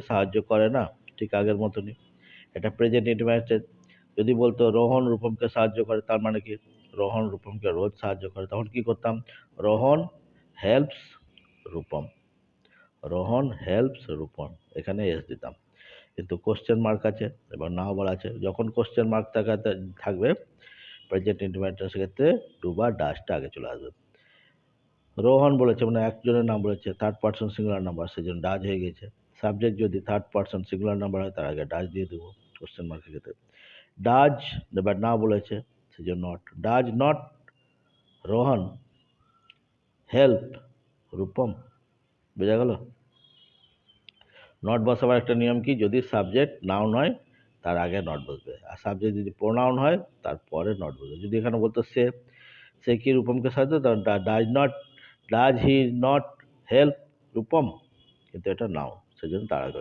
সাহায্য করে না, ঠিক আগের মতনই। এটা প্রেজেন্ট ইনডেফিনিট। যদি বলতো রোহন রূপমকে সাহায্য করে, তার মানে কি রোহন রূপমকে রোজ সাহায্য করে, তখন কি করতাম? রোহন হেল্পস রূপম। রোহন হেল্পস রূপম, এখানে এস দিতাম। কিন্তু কোশ্চেন মার্ক আছে, এবার নাও বলা আছে, যখন কোশ্চেন মার্ক থাকবে প্রেজেন্ট ইনডেফিনিটের সেক্ষেত্রে টু বা ডাসটা আগে চলে আসবে। রোহন বলেছে মানে একজনের নাম বলেছে, থার্ড পার্সন সিঙ্গুলার নাম্বার, সেই জন্য ডাজ হয়ে গেছে। সাবজেক্ট যদি থার্ড পার্সন সিঙ্গুলার নাম্বার হয়, তার আগে ডাজ দিয়ে দেবো কোশ্চেন মার্কের ক্ষেত্রে। ডাজ এবার না বলেছে, সেই জন্য not. Does not Rohan help Rupam, বোঝা গেল? নট বসাবার একটা নিয়ম কি, যদি সাবজেক্ট নাউন হয় তার আগে নট বসবে, আর সাবজেক্ট যদি প্রোনাউন হয় তারপরে নট বসবে। যদি এখানে বলতো সে, সে কি রূপমকে সাহায্য, does he not help Rupam, কিন্তু এটা নাউন, সেই জন্য তার আগে